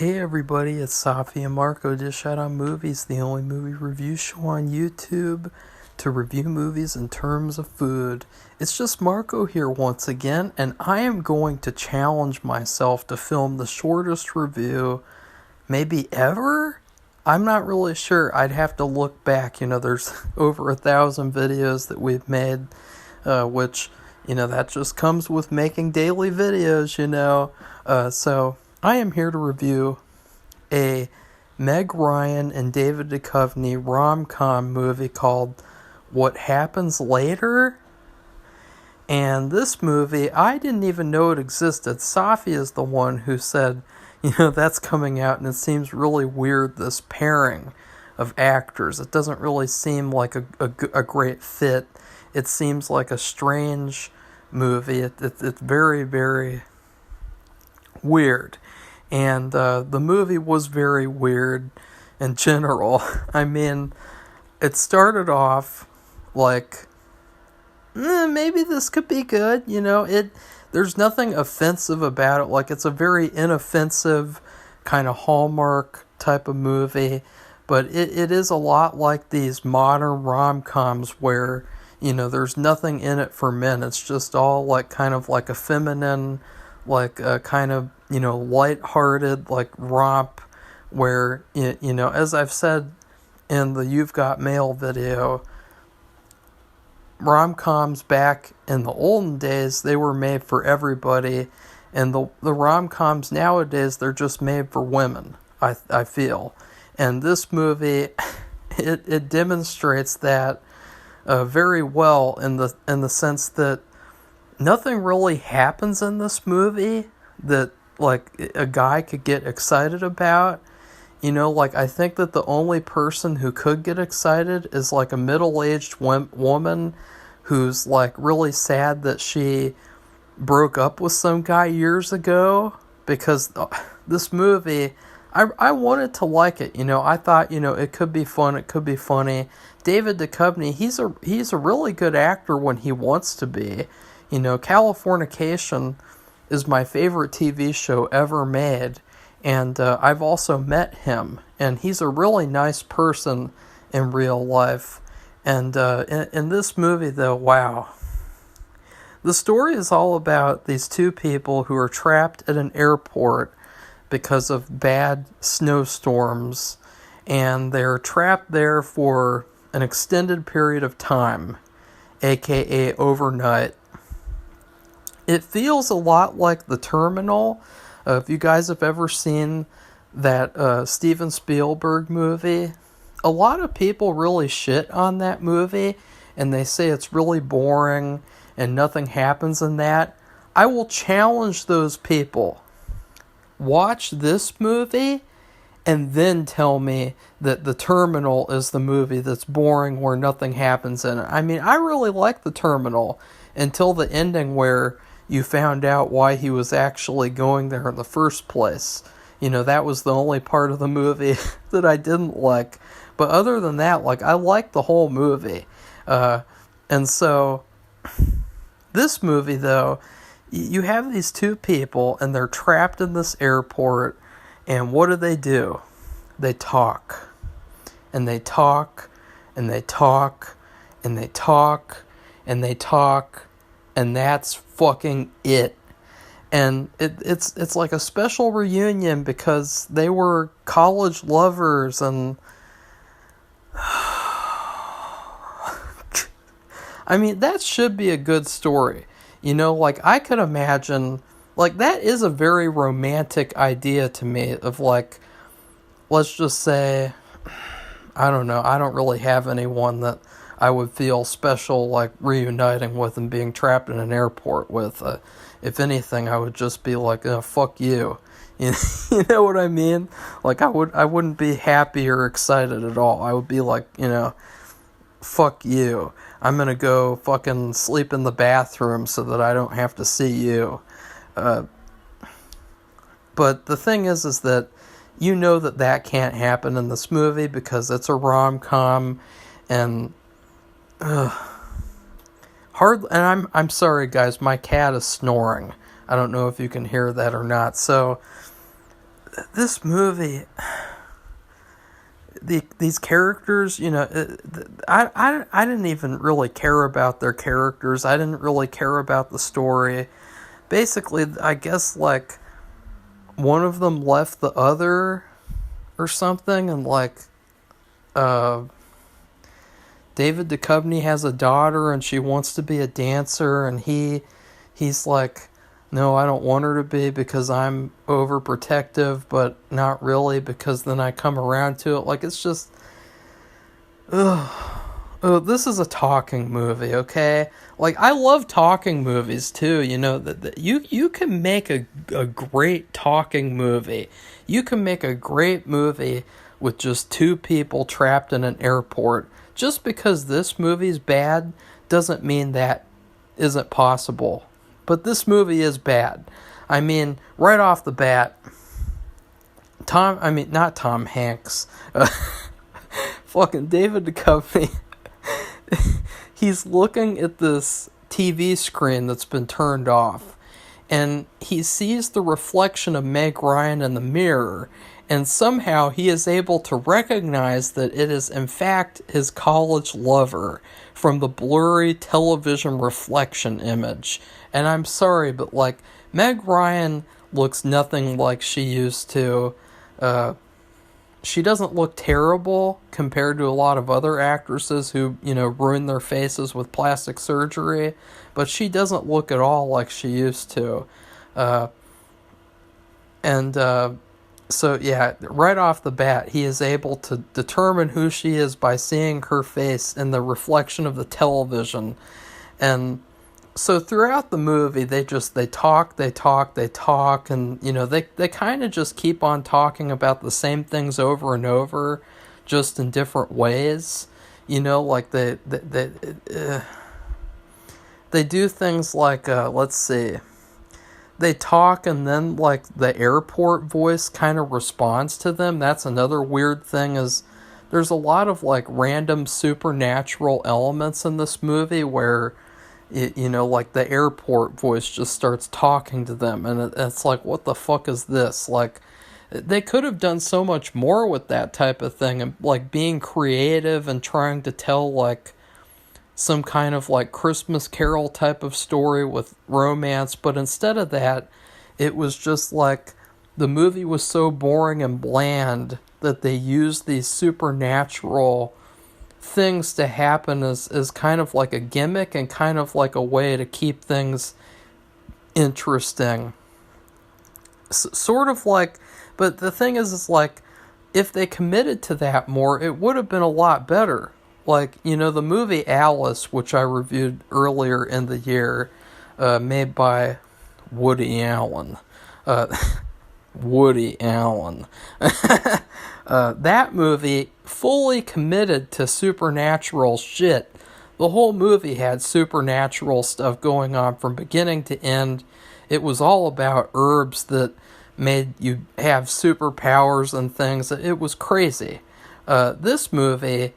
Hey everybody, it's Safi and Marco Dish Out on Movies, the only movie review show on YouTube to review movies in terms of food. It's just Marco here once again, and I am going to challenge myself to film the shortest review maybe ever? I'm not really sure. I'd have to look back. There's over 1,000 videos that we've made, which, that just comes with making daily videos, so I am here to review a Meg Ryan and David Duchovny rom-com movie called What Happens Later. And this movie, I didn't even know it existed. Safi is the one who said, that's coming out, and it seems really weird, this pairing of actors. It doesn't really seem like a great fit. It seems like a strange movie. It's very, very weird. And the movie was very weird in general. I mean, it started off like, maybe this could be good. There's nothing offensive about it. Like, it's a very inoffensive kind of Hallmark type of movie. But it is a lot like these modern rom-coms where, there's nothing in it for men. It's just all like kind of like a feminine, like a kind of, lighthearted, like romp where, as I've said in the You've Got Mail video, rom-coms back in the olden days, they were made for everybody, and the rom-coms nowadays, they're just made for women, I feel. And this movie, it demonstrates that very well in the sense that nothing really happens in this movie that like a guy could get excited about. I think that the only person who could get excited is like a middle-aged woman who's like really sad that she broke up with some guy years ago, because this movie, I wanted to like it. I thought, it could be fun, it could be funny. David Duchovny, he's a really good actor when he wants to be. Californication is my favorite TV show ever made, and I've also met him, and he's a really nice person in real life. And in this movie, though, wow. The story is all about these two people who are trapped at an airport because of bad snowstorms, and they're trapped there for an extended period of time, aka overnight. It feels a lot like The Terminal. If you guys have ever seen that Steven Spielberg movie, a lot of people really shit on that movie, and they say it's really boring and nothing happens in that. I will challenge those people. Watch this movie and then tell me that The Terminal is the movie that's boring where nothing happens in it. I mean, I really like The Terminal until the ending where you found out why he was actually going there in the first place. That was the only part of the movie that I didn't like. But other than that, I liked the whole movie. And so, this movie, though, you have these two people, and they're trapped in this airport, and what do? They talk. And they talk, and they talk, and they talk, and they talk, and that's fucking it. And it's like a special reunion because they were college lovers, and I mean, that should be a good story. I could imagine, that is a very romantic idea to me of, let's just say, I don't know, I don't really have anyone that I would feel special, reuniting with and being trapped in an airport with. If anything, I would just be like, oh, fuck you. You know what I mean? I wouldn't be happy or excited at all. I would be like, fuck you. I'm gonna go fucking sleep in the bathroom so that I don't have to see you. But the thing is that that can't happen in this movie because it's a rom-com, and hard. And I'm sorry, guys. My cat is snoring. I don't know if you can hear that or not. So this movie, these characters, I didn't even really care about their characters. I didn't really care about the story. Basically, I guess, like, one of them left the other or something, and, like, David Duchovny has a daughter, and she wants to be a dancer, and he's like, no, I don't want her to be because I'm overprotective, but not really, because then I come around to it. Like, it's just, oh, this is a talking movie, okay? Like, I love talking movies too. You can make a great talking movie. You can make a great movie with just two people trapped in an airport. Just because this movie's bad doesn't mean that isn't possible. But this movie is bad. I mean, right off the bat, not Tom Hanks. Fucking David Duchovny. He's looking at this TV screen that's been turned off, and he sees the reflection of Meg Ryan in the mirror, and somehow he is able to recognize that it is in fact his college lover from the blurry television reflection image. And I'm sorry, but, like, Meg Ryan looks nothing like she used to. She doesn't look terrible compared to a lot of other actresses who, ruin their faces with plastic surgery, but she doesn't look at all like she used to. So, yeah, right off the bat, he is able to determine who she is by seeing her face in the reflection of the television. And so throughout the movie, they talk, and, they kind of just keep on talking about the same things over and over, just in different ways. Like they do things like, let's see, they talk and then, like, the airport voice kind of responds to them. That's another weird thing, is there's a lot of, like, random supernatural elements in this movie where, like, the airport voice just starts talking to them, and it's like, what the fuck is this? Like, they could have done so much more with that type of thing, and, like, being creative and trying to tell, like, some kind of, like, Christmas Carol type of story with romance, but instead of that, it was just like the movie was so boring and bland that they used these supernatural things to happen as kind of like a gimmick and kind of like a way to keep things interesting. Sort of like, but the thing is like, if they committed to that more, it would have been a lot better. Like, the movie Alice, which I reviewed earlier in the year, made by Woody Allen. Woody Allen. That movie fully committed to supernatural shit. The whole movie had supernatural stuff going on from beginning to end. It was all about herbs that made you have superpowers and things. It was crazy. This movie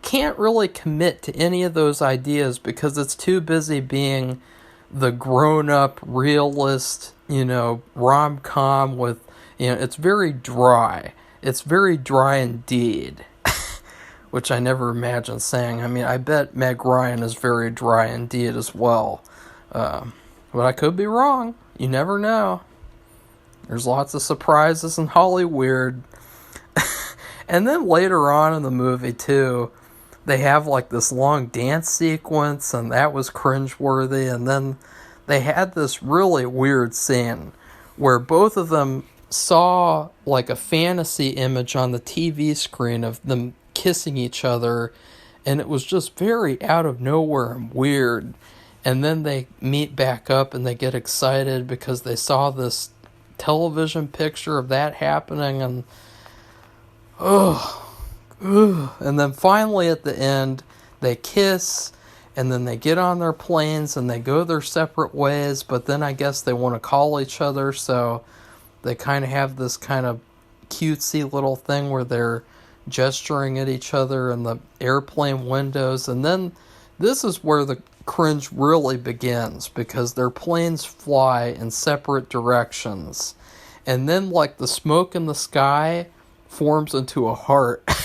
can't really commit to any of those ideas because it's too busy being the grown-up realist, rom-com with, it's very dry. It's very dry indeed, which I never imagined saying. I mean, I bet Meg Ryan is very dry indeed as well, but I could be wrong. You never know. There's lots of surprises in Hollywood. And then later on in the movie, too, they have, like, this long dance sequence, and that was cringeworthy. And then they had this really weird scene where both of them saw, like, a fantasy image on the TV screen of them kissing each other, and it was just very out of nowhere and weird. And then they meet back up, and they get excited because they saw this television picture of that happening, and and then finally at the end, they kiss, and then they get on their planes, and they go their separate ways, but then I guess they want to call each other, so they kind of have this kind of cutesy little thing where they're gesturing at each other in the airplane windows, and then this is where the cringe really begins, because their planes fly in separate directions, and then like the smoke in the sky forms into a heart. I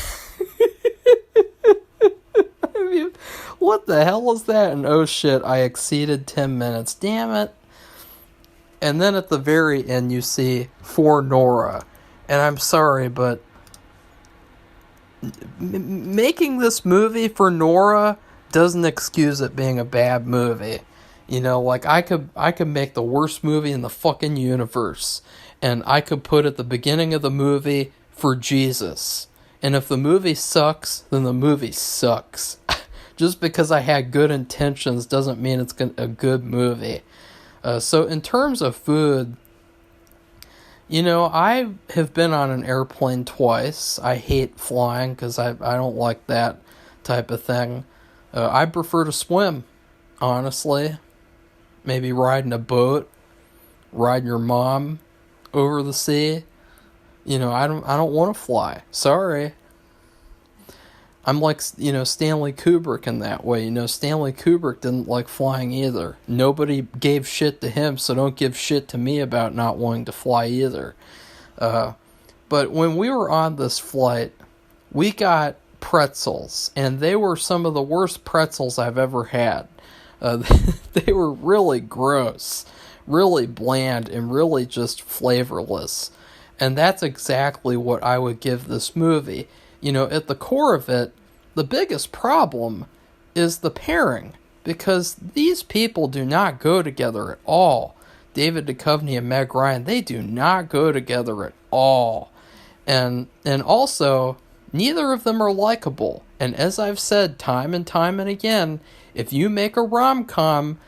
mean, what the hell is that? And oh shit, I exceeded 10 minutes. Damn it. And then at the very end, you see For Nora. And I'm sorry, but making this movie for Nora doesn't excuse it being a bad movie. You know, like I could make the worst movie in the fucking universe, and I could put at the beginning of the movie for Jesus. And if the movie sucks, then the movie sucks. Just because I had good intentions doesn't mean it's a good movie. So in terms of food, you know, I have been on an airplane twice. I hate flying because I don't like that type of thing. I prefer to swim, honestly. Maybe riding a boat, riding your mom over the sea. You know, I don't want to fly. Sorry. I'm like, you know, Stanley Kubrick in that way. You know, Stanley Kubrick didn't like flying either. Nobody gave shit to him, so don't give shit to me about not wanting to fly either. But when we were on this flight, we got pretzels, and they were some of the worst pretzels I've ever had. They were really gross, really bland, and really just flavorless. And that's exactly what I would give this movie. You know, at the core of it, the biggest problem is the pairing, because these people do not go together at all. David Duchovny and Meg Ryan, they do not go together at all. And also, neither of them are likable. And as I've said time and time and again, if you make a rom-com,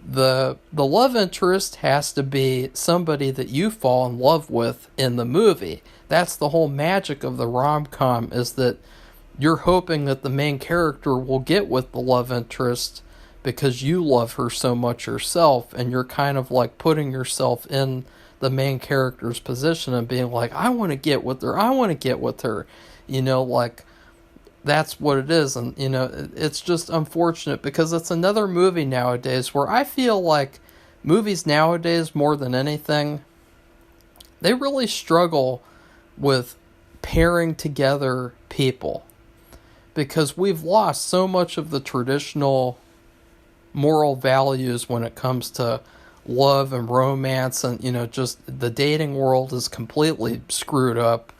the love interest has to be somebody that you fall in love with in the movie. That's the whole magic of the rom-com, is that you're hoping that the main character will get with the love interest because you love her so much yourself, and you're kind of like putting yourself in the main character's position and being like, I want to get with her, you know, like, that's what it is. And, you know, it's just unfortunate because it's another movie nowadays where I feel like movies nowadays, more than anything, they really struggle with pairing together people, because we've lost so much of the traditional moral values when it comes to love and romance, and, you know, just the dating world is completely screwed up.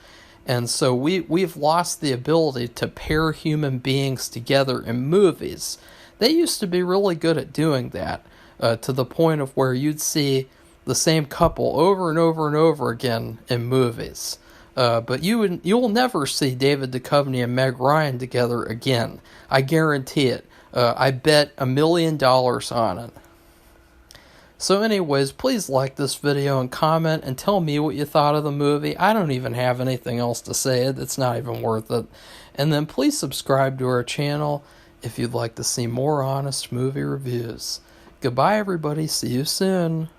And so we've lost the ability to pair human beings together in movies. They used to be really good at doing that, to the point of where you'd see the same couple over and over and over again in movies. But you'll never see David Duchovny and Meg Ryan together again. I guarantee it. I bet $1 million on it. So anyways, please like this video and comment and tell me what you thought of the movie. I don't even have anything else to say. It's not even worth it. And then please subscribe to our channel if you'd like to see more honest movie reviews. Goodbye, everybody. See you soon.